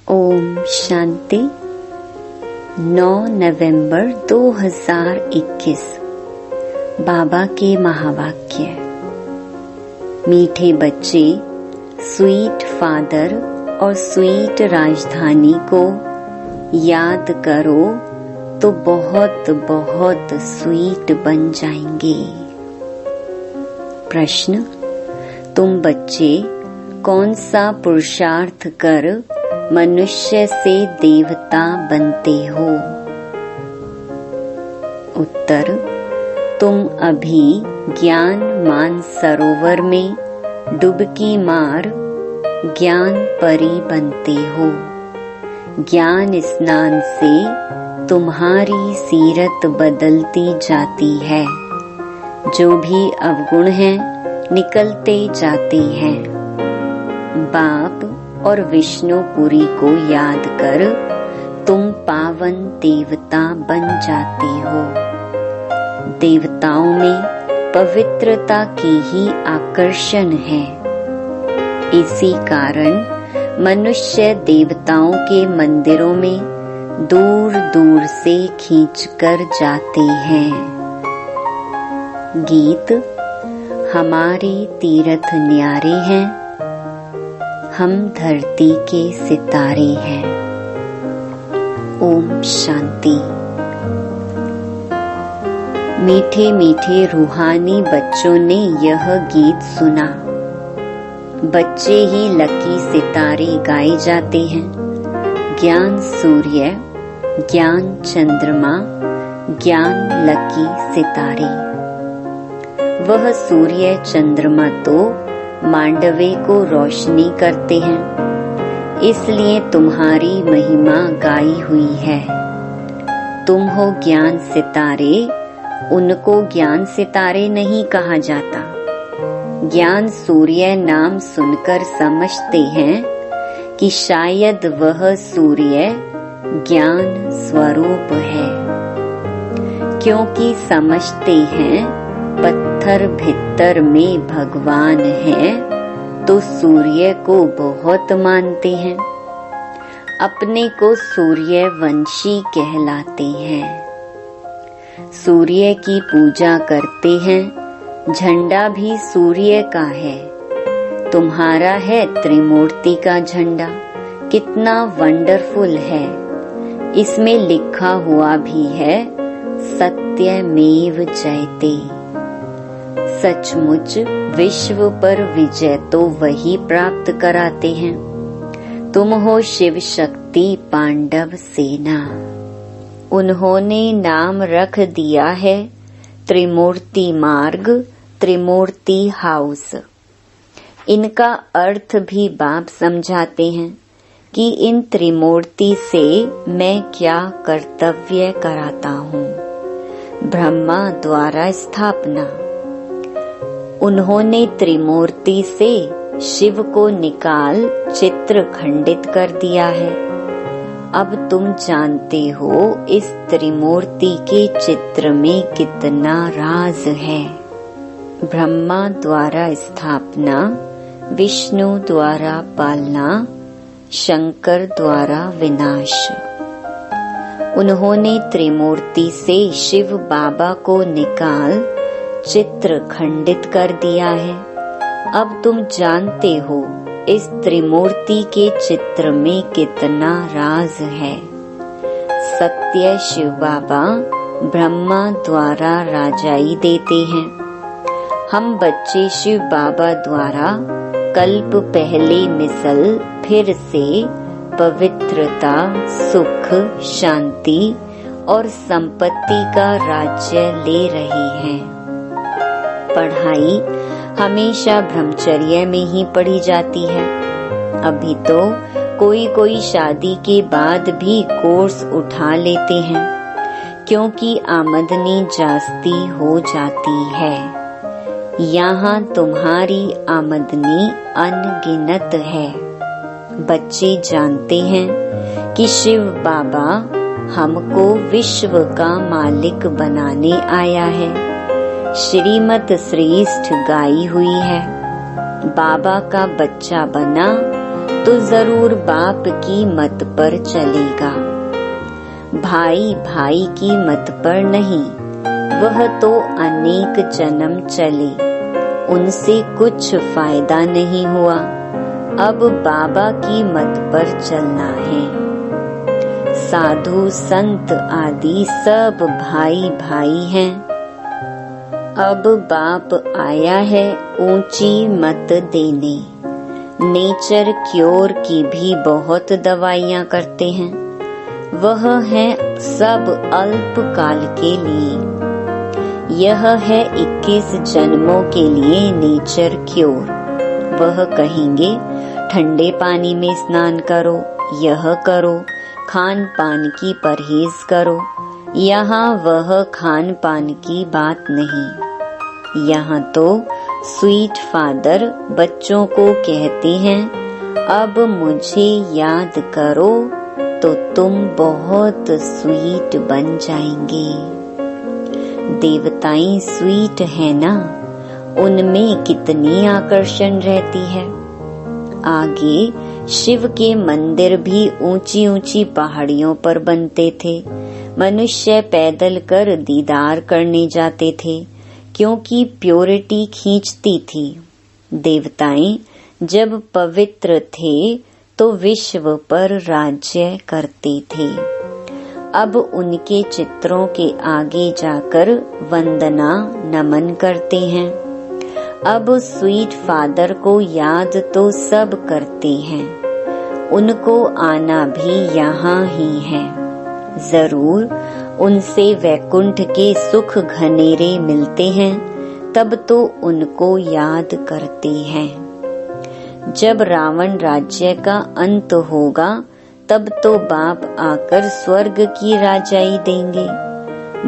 ओम शांति। 9 नवंबर 2021 बाबा के महावाक्य। मीठे बच्चे, स्वीट फादर और स्वीट राजधानी को याद करो तो बहुत बहुत स्वीट बन जाएंगे। प्रश्न: तुम बच्चे कौन सा पुरुषार्थ कर मनुष्य से देवता बनते हो? उत्तर: तुम अभी ज्ञान मान सरोवर में डुबकी मार ज्ञान परी बनते हो। ज्ञान स्नान से तुम्हारी सीरत बदलती जाती है। जो भी अवगुण हैं निकलते जाते हैं। बाप और विष्णुपुरी को याद कर तुम पावन देवता बन जाते हो। देवताओं में पवित्रता की ही आकर्षण है। इसी कारण मनुष्य देवताओं के मंदिरों में दूर दूर से खींचकर जाते हैं। गीत: हमारे तीर्थ न्यारे हैं, हम धरती के सितारे हैं। ओम शांति। मीठे मीठे रूहानी बच्चों ने यह गीत सुना। बच्चे ही लकी सितारे गाए जाते हैं। ज्ञान सूर्य, ज्ञान चंद्रमा, ज्ञान लकी सितारे। वह सूर्य चंद्रमा तो मांडवे को रोशनी करते हैं, इसलिए तुम्हारी महिमा गाई हुई है। तुम हो ज्ञान सितारे, उनको ज्ञान सितारे नहीं कहा जाता। ज्ञान सूर्य नाम सुनकर समझते हैं कि शायद वह सूर्य ज्ञान स्वरूप है, क्योंकि समझते हैं पत्थर भीतर में भगवान है तो सूर्य को बहुत मानते हैं। अपने को सूर्यवंशी कहलाते हैं। सूर्य की पूजा करते हैं। झंडा भी सूर्य का है। तुम्हारा है त्रिमूर्ति का झंडा, कितना वंडरफुल है। इसमें लिखा हुआ भी है सत्यमेव जयते। सचमुच विश्व पर विजय तो वही प्राप्त कराते हैं। तुम हो शिव शक्ति पांडव सेना। उन्होंने नाम रख दिया है त्रिमूर्ति मार्ग, त्रिमूर्ति हाउस। इनका अर्थ भी बाप समझाते हैं कि इन त्रिमूर्ति से मैं क्या कर्तव्य कराता हूँ। ब्रह्मा द्वारा स्थापना। उन्होंने त्रिमूर्ति से शिव को निकाल चित्र खंडित कर दिया है। अब तुम जानते हो इस त्रिमूर्ति के चित्र में कितना राज है। ब्रह्मा द्वारा स्थापना, विष्णु द्वारा पालना, शंकर द्वारा विनाश। उन्होंने त्रिमूर्ति से शिव बाबा को निकाल चित्र खंडित कर दिया है। अब तुम जानते हो इस त्रिमूर्ति के चित्र में कितना राज है। सत्य शिव बाबा ब्रह्मा द्वारा राजाई देते हैं। हम बच्चे शिव बाबा द्वारा कल्प पहले मिसल फिर से पवित्रता, सुख, शांति और संपत्ति का राज्य ले रही हैं। पढ़ाई हमेशा ब्रह्मचर्य में ही पढ़ी जाती है। अभी तो कोई कोई शादी के बाद भी कोर्स उठा लेते हैं, क्योंकि आमदनी जास्ती हो जाती है। यहाँ तुम्हारी आमदनी अनगिनत है। बच्चे जानते हैं कि शिव बाबा हमको विश्व का मालिक बनाने आया है। श्रीमत श्रेष्ठ गाई हुई है। बाबा का बच्चा बना तो जरूर बाप की मत पर चलेगा, भाई भाई की मत पर नहीं। वह तो अनेक जन्म चले, उनसे कुछ फायदा नहीं हुआ। अब बाबा की मत पर चलना है। साधु संत आदि सब भाई भाई हैं। अब बाप आया है ऊंची मत देने। नेचर क्योर की भी बहुत दवाइयाँ करते हैं, वह है सब अल्प काल के लिए। यह है 21 जन्मों के लिए नेचर क्योर। वह कहेंगे ठंडे पानी में स्नान करो, यह करो, खान पान की परहेज करो। यहाँ वह खान पान की बात नहीं। यहाँ तो स्वीट फादर बच्चों को कहते हैं, अब मुझे याद करो तो तुम बहुत स्वीट बन जाएंगे। देवताएं स्वीट है ना, उनमें कितनी आकर्षण रहती है। आगे शिव के मंदिर भी ऊंची ऊंची पहाड़ियों पर बनते थे। मनुष्य पैदल कर दीदार करने जाते थे, क्योंकि प्योरिटी खींचती थी। देवताएं जब पवित्र थे तो विश्व पर राज्य करते थे। अब उनके चित्रों के आगे जाकर वंदना नमन करते हैं। अब स्वीट फादर को याद तो सब करते हैं, उनको आना भी यहाँ ही है। जरूर उनसे वैकुंठ के सुख घनेरे मिलते हैं, तब तो उनको याद करते हैं। जब रावण राज्य का अंत होगा, तब तो बाप आकर स्वर्ग की राजाई देंगे।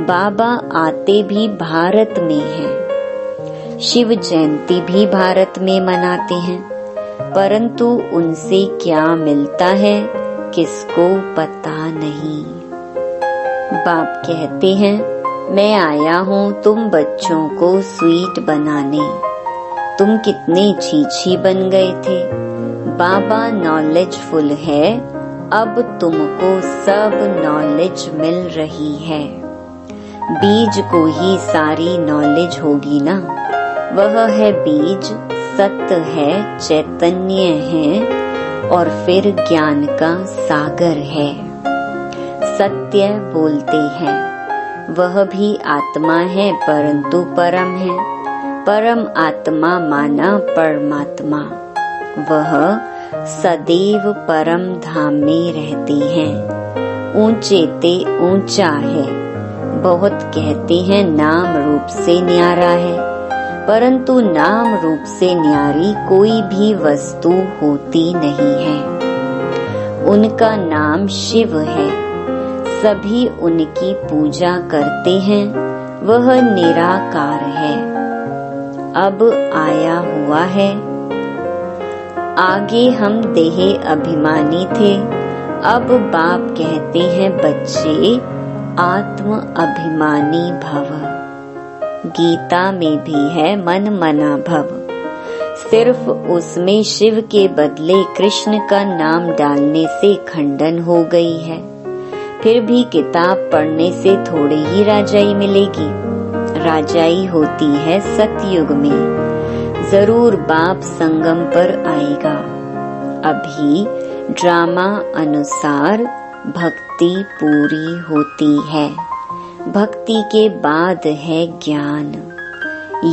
बाबा आते भी भारत में हैं। शिव जयंती भी भारत में मनाते हैं, परंतु उनसे क्या मिलता है किसको पता नहीं। बाप कहते हैं, मैं आया हूँ तुम बच्चों को स्वीट बनाने। तुम कितने छीछी बन गए थे। बाबा नॉलेजफुल है, अब तुमको सब नॉलेज मिल रही है। बीज को ही सारी नॉलेज होगी ना। वह है बीज, सत्य है, चैतन्य है और फिर ज्ञान का सागर है। सत्य बोलते हैं, वह भी आत्मा है परंतु परम है। परम आत्मा माना परमात्मा। वह सदैव परम धाम में रहते हैं। ऊंचे ते ऊंचा है। बहुत कहते हैं नाम रूप से न्यारा है, परंतु नाम रूप से न्यारी कोई भी वस्तु होती नहीं है। उनका नाम शिव है। सभी उनकी पूजा करते हैं। वह निराकार है, अब आया हुआ है। आगे हम देह अभिमानी थे, अब बाप कहते हैं बच्चे आत्म अभिमानी भव। गीता में भी है मन मना भव। सिर्फ उसमें शिव के बदले कृष्ण का नाम डालने से खंडन हो गई है। फिर भी किताब पढ़ने से थोड़ी ही राजाई मिलेगी। राजाई होती है सतयुग में। जरूर बाप संगम पर आएगा। अभी ड्रामा अनुसार भक्ति पूरी होती है। भक्ति के बाद है ज्ञान।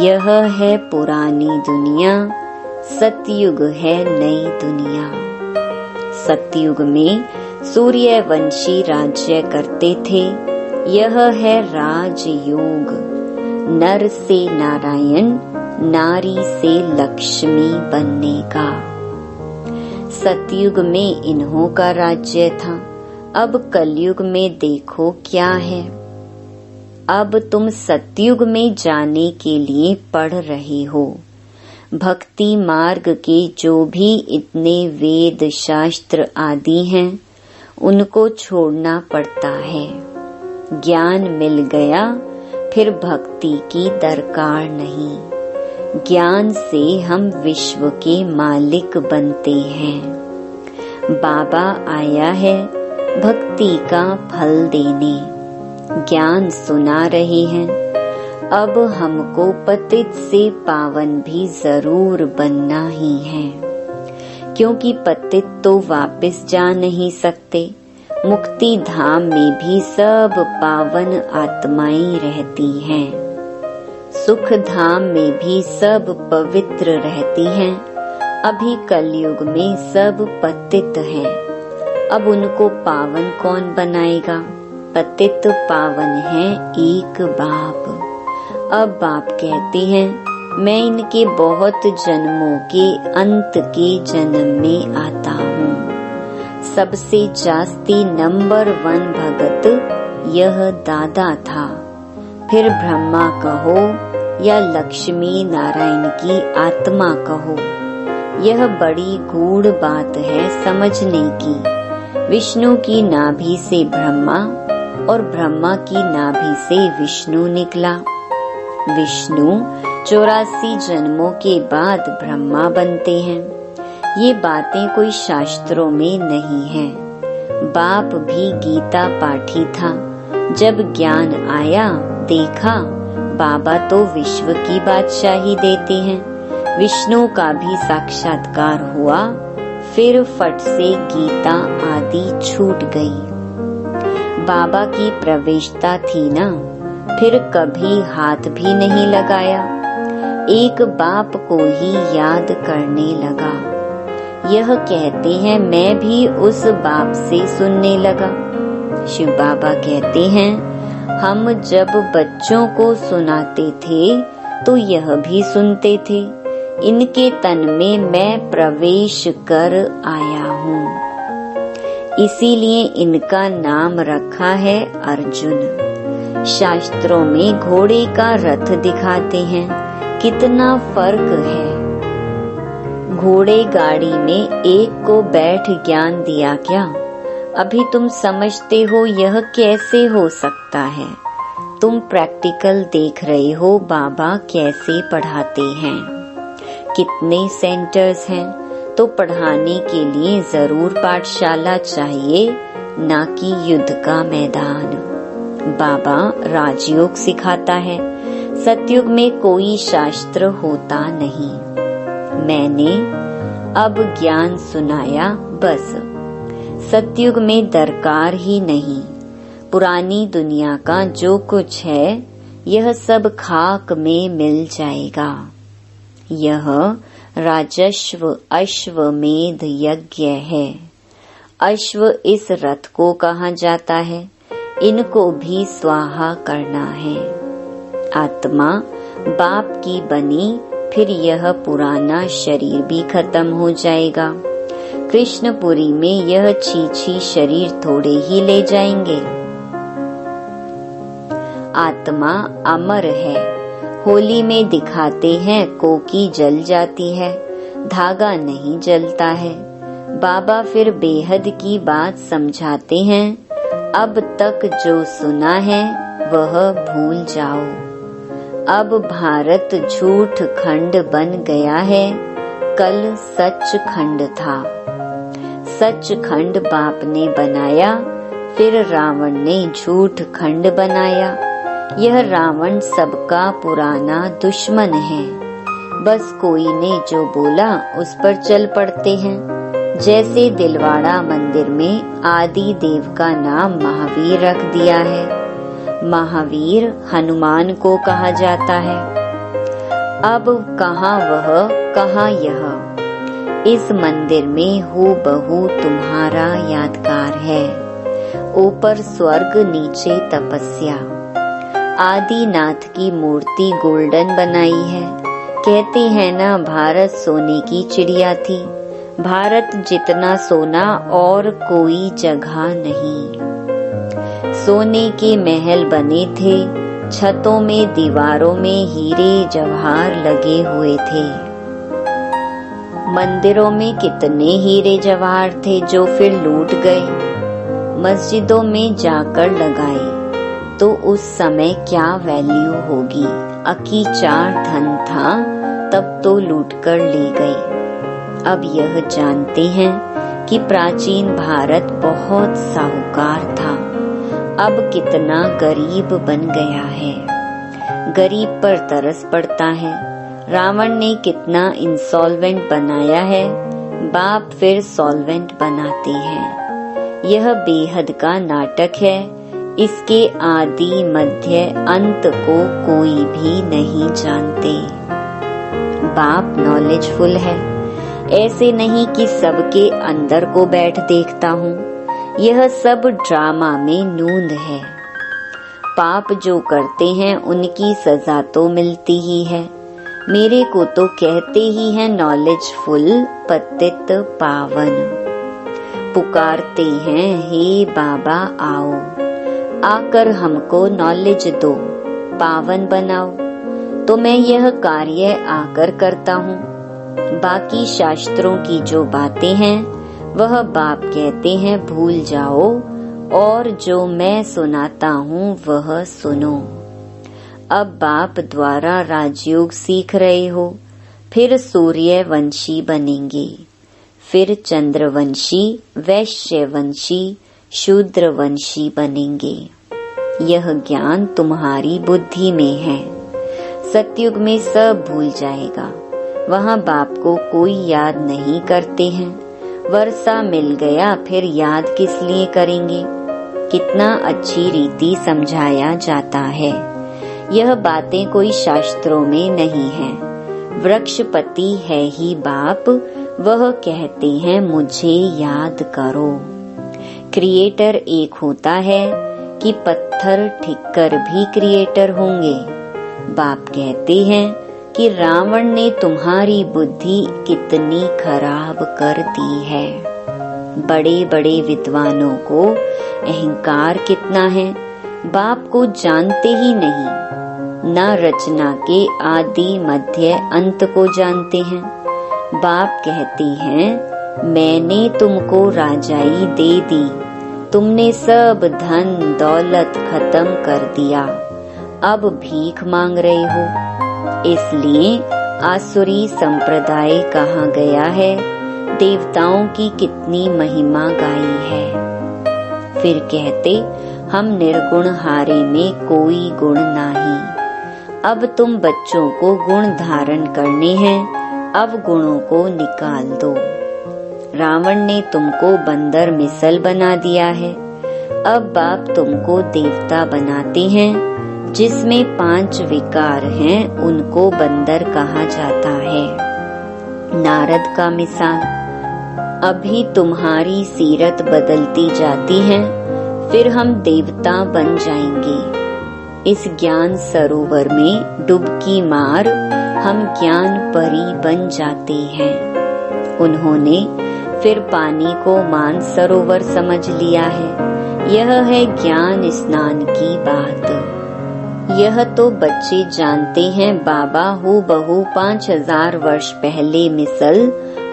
यह है पुरानी दुनिया, सतयुग है नई दुनिया। सतयुग में सूर्यवंशी राज्य करते थे। यह है राजयोग। नर से नारायण, नारी से लक्ष्मी बनने का। सतयुग में इन्हों का राज्य था। अब कलयुग में देखो क्या है। अब तुम सतयुग में जाने के लिए पढ़ रहे हो। भक्ति मार्ग के जो भी इतने वेद शास्त्र आदि हैं, उनको छोड़ना पड़ता है। ज्ञान मिल गया, फिर भक्ति की दरकार नहीं। ज्ञान से हम विश्व के मालिक बनते हैं। बाबा आया है भक्ति का फल देने, ज्ञान सुना रहे हैं। अब हमको पतित से पावन भी जरूर बनना ही है, क्योंकि पतित तो वापस जा नहीं सकते। मुक्ति धाम में भी सब पावन आत्माएं रहती हैं, सुख धाम में भी सब पवित्र रहती हैं। अभी कलयुग में सब पतित हैं, अब उनको पावन कौन बनाएगा? पतित पावन है एक बाप। अब बाप कहते हैं, मैं इनके बहुत जन्मों के अंत के जन्म में आता हूँ। सबसे जास्ती नंबर 1 भगत यह दादा था। फिर ब्रह्मा कहो या लक्ष्मी नारायण की आत्मा कहो, यह बड़ी गूढ़ बात है समझने की। विष्णु की नाभि से ब्रह्मा और ब्रह्मा की नाभि से विष्णु निकला। विष्णु 84 जन्मों के बाद ब्रह्मा बनते हैं। ये बातें कोई शास्त्रों में नहीं है। बाप भी गीता पाठी था। जब ज्ञान आया देखा बाबा तो विश्व की बादशाही देते हैं। विष्णु का भी साक्षात्कार हुआ, फिर फट से गीता आदि छूट गई। बाबा की प्रवेशता थी ना, फिर कभी हाथ भी नहीं लगाया। एक बाप को ही याद करने लगा। यह कहते हैं मैं भी उस बाप से सुनने लगा। शिव बाबा कहते हैं हम जब बच्चों को सुनाते थे तो यह भी सुनते थे। इनके तन में मैं प्रवेश कर आया हूँ, इसीलिए इनका नाम रखा है अर्जुन। शास्त्रों में घोड़े का रथ दिखाते हैं, कितना फर्क है। घोड़े गाड़ी में एक को बैठ ज्ञान दिया क्या? अभी तुम समझते हो यह कैसे हो सकता है? तुम प्रैक्टिकल देख रहे हो बाबा कैसे पढ़ाते हैं। कितने सेंटर्स हैं, तो पढ़ाने के लिए जरूर पाठशाला चाहिए, ना कि युद्ध का मैदान। बाबा राजयोग सिखाता है। सतयुग में कोई शास्त्र होता नहीं। मैंने अब ज्ञान सुनाया, बस। सतयुग में दरकार ही नहीं। पुरानी दुनिया का जो कुछ है यह सब खाक में मिल जाएगा। यह राजस्व अश्वमेध यज्ञ है। अश्व इस रथ को कहा जाता है, इनको भी स्वाहा करना है। आत्मा बाप की बनी, फिर यह पुराना शरीर भी खत्म हो जाएगा। कृष्णपुरी में यह छीछी शरीर थोड़े ही ले जाएंगे। आत्मा अमर है। होली में दिखाते हैं कोकी जल जाती है, धागा नहीं जलता है। बाबा फिर बेहद की बात समझाते हैं, अब तक जो सुना है वह भूल जाओ। अब भारत झूठ खंड बन गया है, कल सच खंड था। सच खंड बाप ने बनाया, फिर रावण ने झूठ खंड बनाया। यह रावण सबका पुराना दुश्मन है। बस कोई ने जो बोला उस पर चल पड़ते हैं। जैसे दिलवाड़ा मंदिर में आदि देव का नाम महावीर रख दिया है। महावीर हनुमान को कहा जाता है। अब कहाँ वह कहाँ यह। इस मंदिर में हूबहू तुम्हारा यादगार है। ऊपर स्वर्ग नीचे तपस्या। आदिनाथ की मूर्ति गोल्डन बनाई है। कहते हैं ना भारत सोने की चिड़िया थी। भारत जितना सोना और कोई जगह नहीं। सोने के महल बने थे, छतों में दीवारों में हीरे जवाहर लगे हुए थे। मंदिरों में कितने हीरे जवाहर थे जो फिर लूट गए। मस्जिदों में जाकर लगाए तो उस समय क्या वैल्यू होगी। अकीचार धन था तब तो लूट कर ले गए। अब यह जानते हैं कि प्राचीन भारत बहुत साहूकार था, अब कितना गरीब बन गया है। गरीब पर तरस पड़ता है। रावण ने कितना इंसॉल्वेंट बनाया है, बाप फिर सॉल्वेंट बनाते हैं। यह बेहद का नाटक है। इसके आदि मध्य अंत को कोई भी नहीं जानते। बाप नॉलेजफुल है, ऐसे नहीं कि सबके अंदर को बैठ देखता हूँ। यह सब ड्रामा में नूंद है। पाप जो करते हैं उनकी सजा तो मिलती ही है। मेरे को तो कहते ही हैं नॉलेजफुल, पतित पावन। पुकारते हैं हे बाबा आओ, आकर हमको नॉलेज दो, पावन बनाओ। तो मैं यह कार्य आकर करता हूँ। बाकी शास्त्रों की जो बातें हैं वह बाप कहते हैं भूल जाओ, और जो मैं सुनाता हूँ वह सुनो। अब बाप द्वारा राजयोग सीख रहे हो, फिर सूर्यवंशी बनेंगे, फिर चंद्रवंशी, वैश्यवंशी, शूद्रवंशी बनेंगे। यह ज्ञान तुम्हारी बुद्धि में है। सतयुग में सब भूल जाएगा। वहाँ बाप को कोई याद नहीं करते हैं। वर्षा मिल गया फिर याद किस लिए करेंगे। कितना अच्छी रीति समझाया जाता है। यह बातें कोई शास्त्रों में नहीं है। वृक्षपति है ही बाप, वह कहते हैं मुझे याद करो। क्रिएटर एक होता है कि पत्थर ठिक्कर भी क्रिएटर होंगे। बाप कहते हैं कि रावण ने तुम्हारी बुद्धि कितनी खराब कर दी है। बड़े बड़े विद्वानों को अहंकार कितना है, बाप को जानते ही नहीं। न रचना के आदि मध्य अंत को जानते हैं। बाप कहते हैं मैंने तुमको राजाई दे दी, तुमने सब धन दौलत खत्म कर दिया, अब भीख मांग रहे हो। इसलिए आसुरी संप्रदाय कहा गया है, देवताओं की कितनी महिमा गाई है। फिर कहते हम निर्गुण हारे में कोई गुण नहीं। अब तुम बच्चों को गुण धारण करने हैं, अब गुणों को निकाल दो। रावण ने तुमको बंदर मिसल बना दिया है। अब बाप तुमको देवता बनाते हैं। जिसमें 5 विकार हैं उनको बंदर कहा जाता है। नारद का मिसाल। अभी तुम्हारी सीरत बदलती जाती है, फिर हम देवता बन जाएंगे। इस ज्ञान सरोवर में डुबकी मार हम ज्ञान परी बन जाते हैं। उन्होंने फिर पानी को मान सरोवर समझ लिया है। यह है ज्ञान स्नान की बात। यह तो बच्चे जानते हैं। बाबा हूबहू 5000 वर्ष पहले मिसल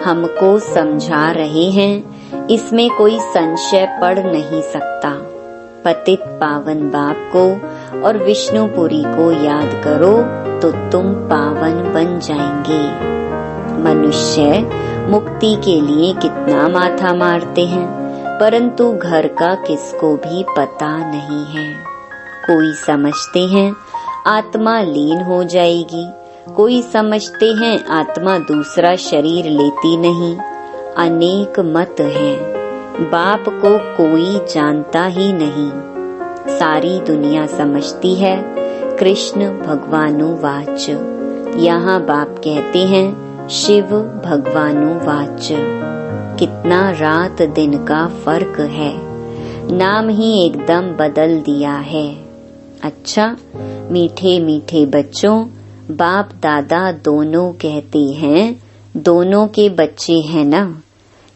हमको समझा रहे हैं। इसमें कोई संशय पड़ नहीं सकता। पतित पावन बाप को और विष्णुपुरी को याद करो तो तुम पावन बन जाएंगे। मनुष्य मुक्ति के लिए कितना माथा मारते हैं, परंतु घर का किसको भी पता नहीं है। कोई समझते हैं आत्मा लीन हो जाएगी, कोई समझते हैं आत्मा दूसरा शरीर लेती नहीं। अनेक मत हैं। बाप को कोई जानता ही नहीं। सारी दुनिया समझती है कृष्ण भगवानुवाच। यहाँ बाप कहते हैं शिव भगवानुवाच। कितना रात दिन का फर्क है। नाम ही एकदम बदल दिया है। अच्छा मीठे मीठे बच्चों, बाप दादा दोनों कहते हैं दोनों के बच्चे हैं ना।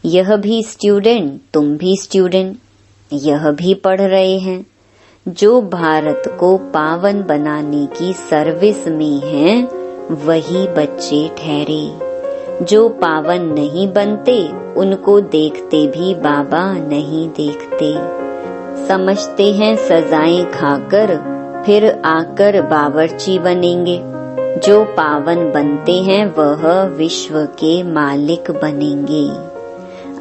यह भी स्टूडेंट, तुम भी स्टूडेंट। यह भी पढ़ रहे हैं। जो भारत को पावन बनाने की सर्विस में हैं, वही बच्चे ठहरे। जो पावन नहीं बनते उनको देखते भी बाबा नहीं देखते। समझते हैं सजाएं खाकर फिर आकर बावर्ची बनेंगे। जो पावन बनते हैं वह विश्व के मालिक बनेंगे।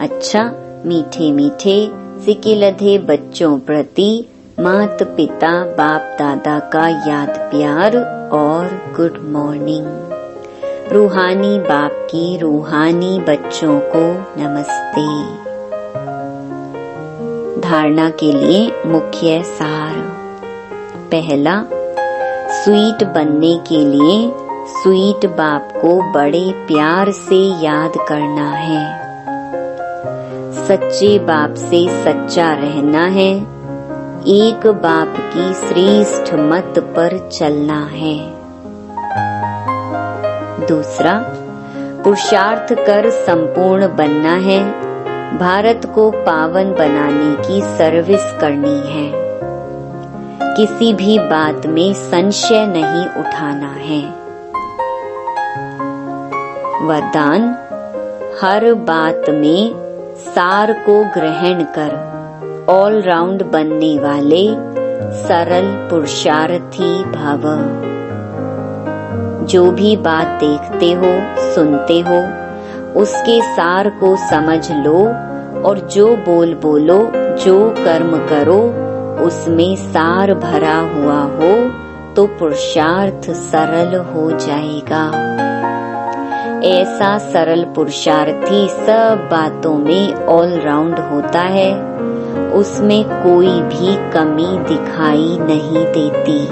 अच्छा मीठे मीठे सिकिलधे बच्चों प्रति माता पिता बाप दादा का याद प्यार और गुड मॉर्निंग। रूहानी बाप की रूहानी बच्चों को नमस्ते। धारणा के लिए मुख्य सार। पहला, स्वीट बनने के लिए स्वीट बाप को बड़े प्यार से याद करना है। सच्चे बाप से सच्चा रहना है। एक बाप की श्रेष्ठ मत पर चलना है। दूसरा, पुरुषार्थ कर संपूर्ण बनना है। भारत को पावन बनाने की सर्विस करनी है। किसी भी बात में संशय नहीं उठाना है। वरदान, हर बात में सार को ग्रहण कर ऑलराउंड बनने वाले सरल पुरुषार्थी भव। जो भी बात देखते हो सुनते हो उसके सार को समझ लो और जो बोल बोलो जो कर्म करो उसमें सार भरा हुआ हो तो पुरुषार्थ सरल हो जाएगा। ऐसा सरल पुरुषार्थी सब बातों में ऑलराउंड होता है। उसमें कोई भी कमी दिखाई नहीं देती।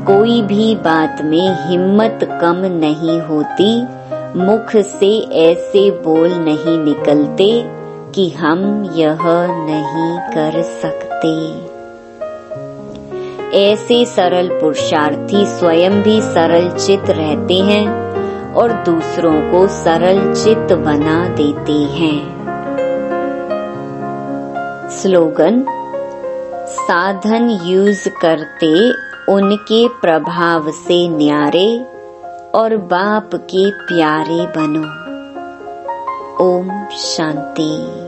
कोई भी बात में हिम्मत कम नहीं होती। मुख से ऐसे बोल नहीं निकलते कि हम यह नहीं कर सकते। ऐसे सरल पुरुषार्थी स्वयं भी सरल चित्त रहते हैं और दूसरों को सरल चित्त बना देते हैं। स्लोगन, साधन यूज करते उनके प्रभाव से न्यारे और बाप के प्यारे बनो। ओम शांति।